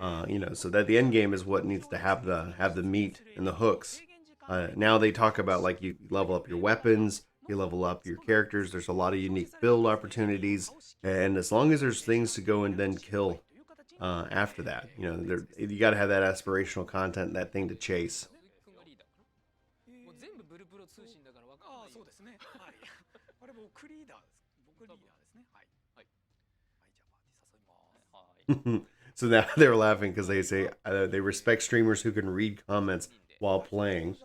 You know, so that the end game is what needs to have the meat and the hooks. Now they talk about like you level up your weapons, you level up your characters. There's a lot of unique build opportunities, and as long as there's things to go and then kill after that, you know, you got to have that aspirational content, that thing to chase. So now they're laughing because they say they respect streamers who can read comments while playing.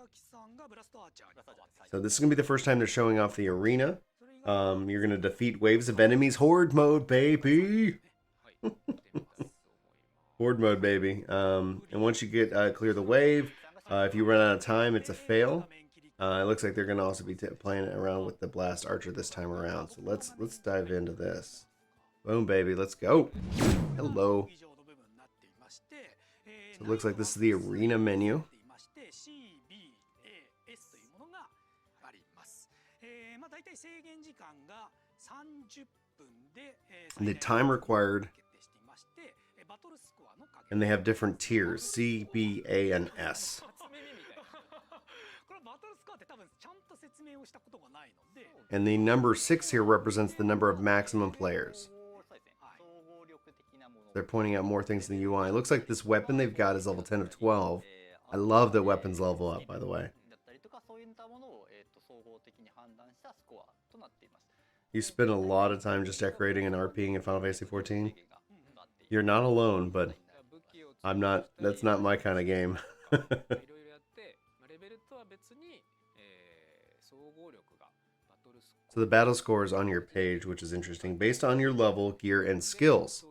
So this is gonna be the first time they're showing off the arena. You're gonna defeat waves of enemies. Horde mode, baby. Horde mode, baby. And once you get clear the wave, if you run out of time, it's a fail. It looks like they're gonna also be playing around with the blast archer this time around. So let's dive into this. Boom, baby. Let's go. Hello. So it looks like this is the arena menu. And the time required, and they have different tiers, C, B, A, and S. And the number 6 here represents the number of maximum players. They're pointing out more things in the UI. It looks like this weapon they've got is level 10 of 12. I love that weapons level up, by the way. You spend a lot of time just decorating and RPing in Final Fantasy XIV. You're not alone, but I'm not. That's not my kind of game. So the battle score is on your page, which is interesting, based on your level, gear, and skills.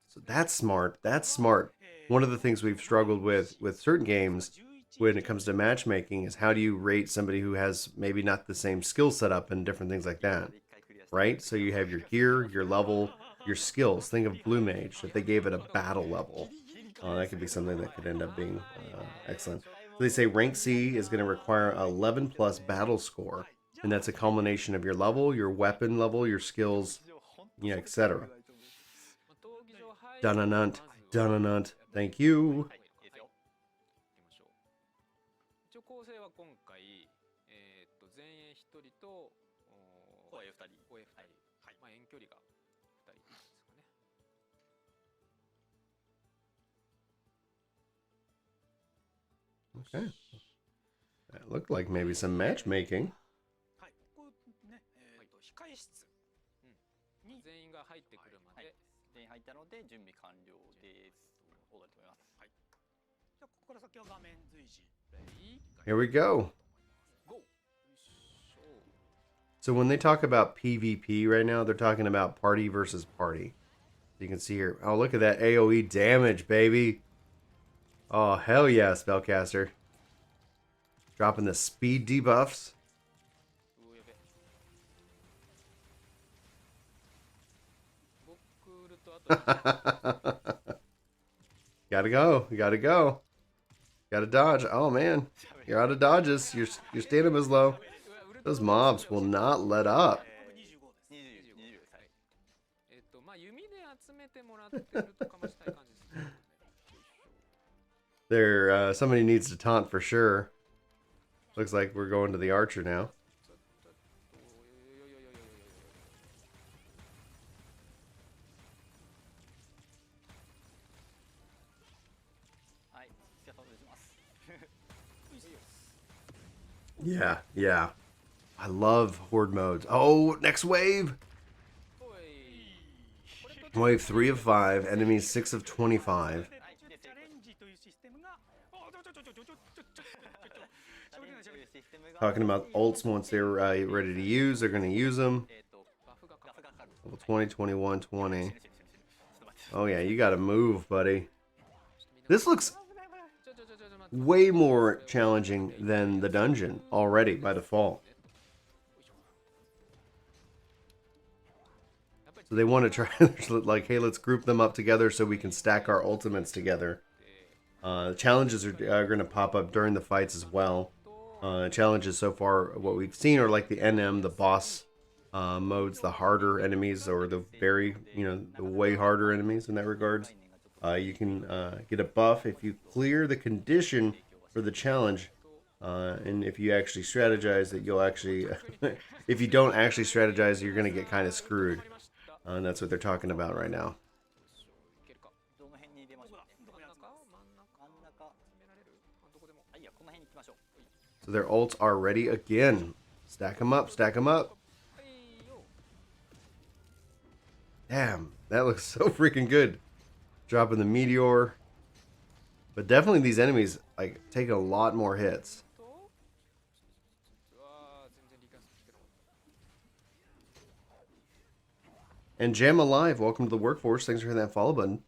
So that's smart. That's smart. One of the things we've struggled with certain games when it comes to matchmaking is how do you rate somebody who has maybe not the same skill setup and different things like that, right? So you have your gear, your level, your skills. Think of Blue Mage, if they gave it a battle level. That could be something that could end up being excellent. So they say rank C is going to require 11 plus battle score, and that's a culmination of your level, your weapon level, your skills, yeah, etc. Dun-dun-dun, dun-dun-dun. Thank you. Okay. That looked like maybe some matchmaking. Here we go. So when they talk about PvP right now, they're talking about party versus party. You can see here. Oh, look at that AoE damage, baby. Oh, hell yeah, Spellcaster. Dropping the speed debuffs. Gotta go. You gotta go. Gotta dodge. Oh, man. You're out of dodges. Your stamina's low. Those mobs will not let up. Somebody needs to taunt for sure. Looks like we're going to the archer now. Yeah, yeah. I love Horde modes. Oh, next wave! Wave 3 of 5, enemies 6 of 25. Talking about ults once they're ready to use, they're going to use them. Level 20, 21, 20. Oh yeah, you got to move, buddy. This looks way more challenging than the dungeon already by default. So they want to try, like, hey, let's group them up together so we can stack our ultimates together. Challenges are going to pop up during the fights as well. Challenges so far, what we've seen are like the NM, the boss modes, the harder enemies or the very, the way harder enemies in that regards. You can get a buff if you clear the condition for the challenge. And if you actually strategize, that you'll actually, if you don't actually strategize, you're going to get kind of screwed. And that's what they're talking about right now. So their ults are ready again. Stack them up, stack them up. Damn, that looks so freaking good. Dropping the meteor. But definitely these enemies like take a lot more hits. And Jam Alive, welcome to the workforce. Thanks for hitting that follow button.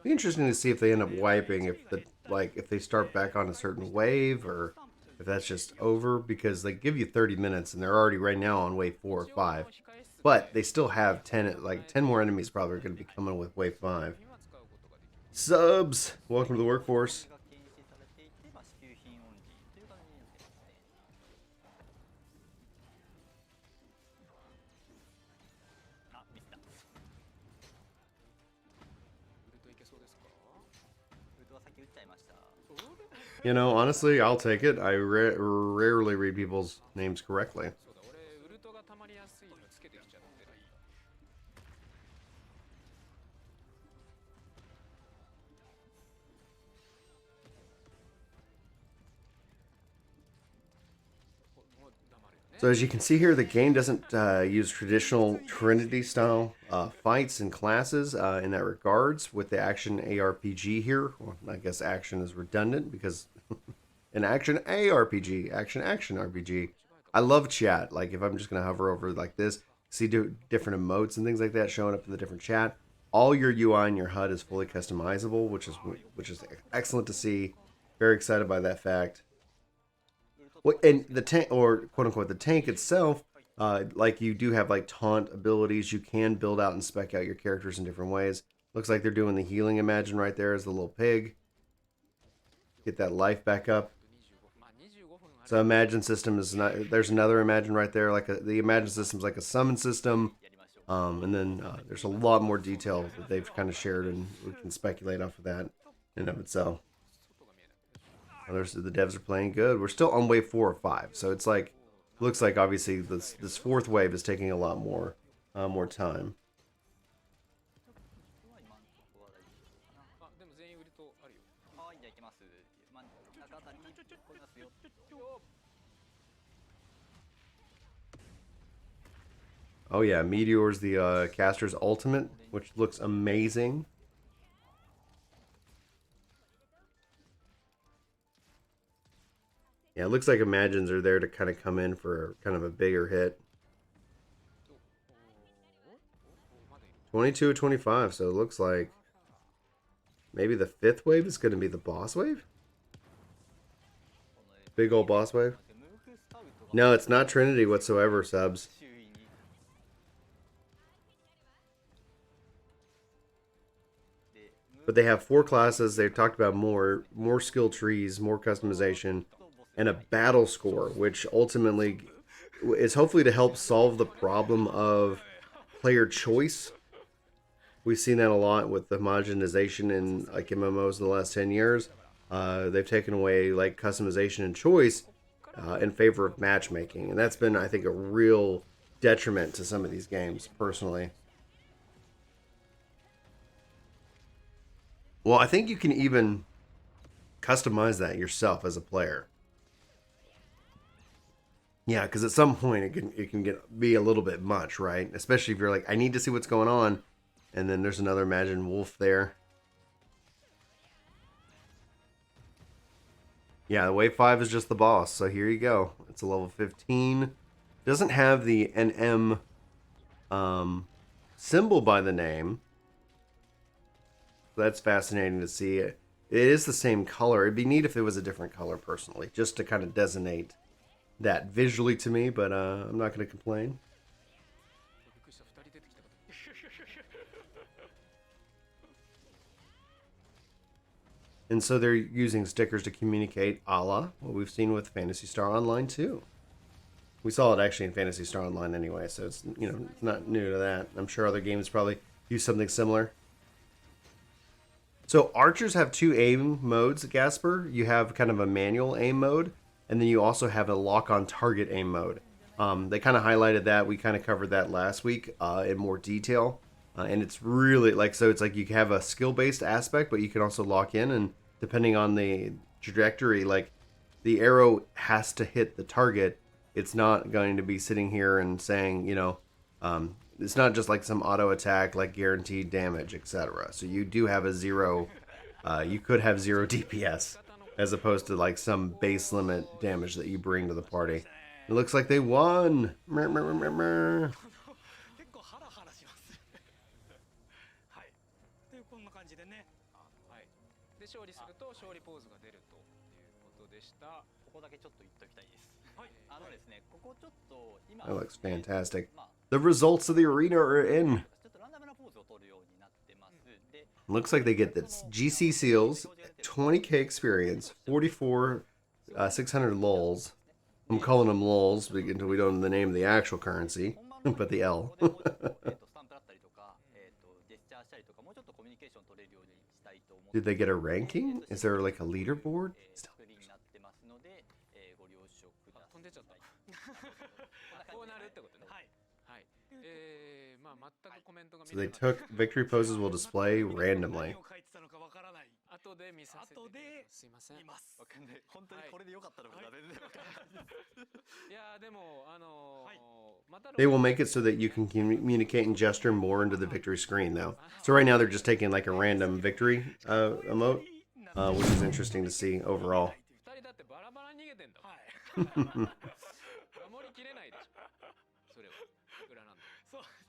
Be interesting to see if they end up wiping, if they start back on a certain wave, or if that's just over, because they give you 30 minutes and they're already right now on wave 4 or 5. But they still have 10 more enemies probably are going to be coming with wave 5. Subs, welcome to the workforce. You know, honestly, I'll take it. I rarely read people's names correctly. So as you can see here, the game doesn't use traditional Trinity-style fights and classes in that regards with the action ARPG here. Well, I guess action is redundant because an action ARPG, action RPG. I love chat. Like if I'm just going to hover over like this, see different emotes and things like that showing up in the different chat. All your UI and your HUD is fully customizable, which is excellent to see. Very excited by that fact. And the tank, or quote unquote, the tank itself, like you do have like taunt abilities. You can build out and spec out your characters in different ways. Looks like they're doing the healing Imagine right there as the little pig. Get that life back up. So Imagine system is not. There's another Imagine right there. Like the Imagine system's like a summon system, and then there's a lot more detail that they've kind of shared, and we can speculate off of that in and of itself. The devs are playing good. We're still on wave 4 or 5, so it's like, looks like obviously this fourth wave is taking a lot more time. Oh yeah, Meteor's the caster's ultimate, which looks amazing. Yeah, it looks like Imagines are there to kind of come in for kind of a bigger hit. 22 or 25, so it looks like maybe the 5th wave is going to be the boss wave? Big old boss wave? No, it's not Trinity whatsoever, subs. But they have 4 classes. They've talked about more skill trees, more customization, and a battle score, which ultimately is hopefully to help solve the problem of player choice. We've seen that a lot with the homogenization in like MMOs in the last 10 years. They've taken away like customization and choice in favor of matchmaking, and that's been, I think, a real detriment to some of these games, personally. Well, I think you can even customize that yourself as a player. Yeah, because at some point it can be a little bit much, right? Especially if you're like, I need to see what's going on, and then there's another Imagine Wolf there. Yeah, the wave 5 is just the boss. So here you go. It's a level 15. Doesn't have the NM symbol by the name. So that's fascinating to see. It is the same color. It'd be neat if it was a different color, personally, just to kind of designate that visually to me, but I'm not going to complain. And so they're using stickers to communicate, a la what we've seen with Phantasy Star Online too. We saw it actually in Phantasy Star Online anyway, so it's, you know, it's not new to that. I'm sure other games probably use something similar. So archers have two aim modes, Gasper. You have kind of a manual aim mode, and then you also have a lock-on target aim mode. They kind of highlighted that. We kind of covered that last week in more detail. And it's really like, so it's like you have a skill-based aspect, but you can also lock in, and depending on the trajectory, like the arrow has to hit the target. It's not going to be sitting here and saying, you know, it's not just like some auto attack, like guaranteed damage, etc. So you do have a zero, you could have 0 DPS, as opposed to like some base limit damage that you bring to the party. It looks like they won. Mer, mer, mer, mer. That looks fantastic. The results of the arena are in. Looks like they get the GC seals, 20k experience, 44 600 lols. I'm calling them lols until we don't know the name of the actual currency, but the L. Did they get a ranking? Is there like a leaderboard? So they took victory poses will display randomly. They will make it so that you can communicate and gesture more into the victory screen though. So right now they're just taking like a random victory emote, which is interesting to see overall.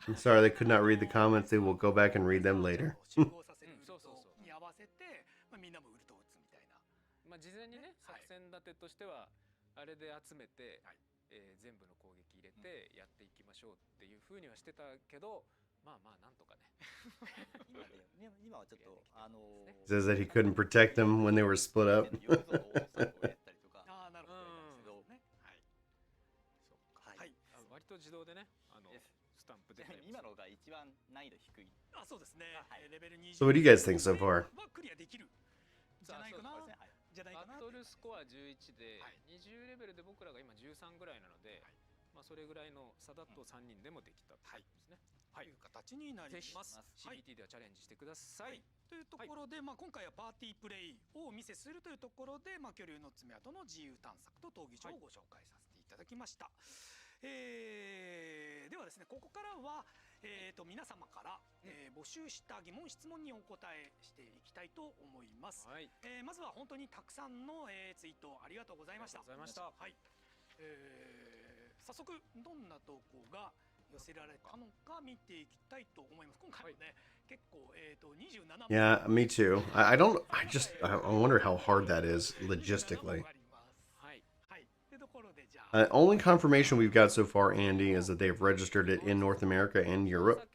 I'm sorry, they could not read the comments. They will go back and read them later. Says that he couldn't protect them when they were split up. So what do you guys think so far? Yeah, me too. I wonder how hard that is logistically. Only confirmation we've got so far, Andy, is that they've registered it in North America and Europe.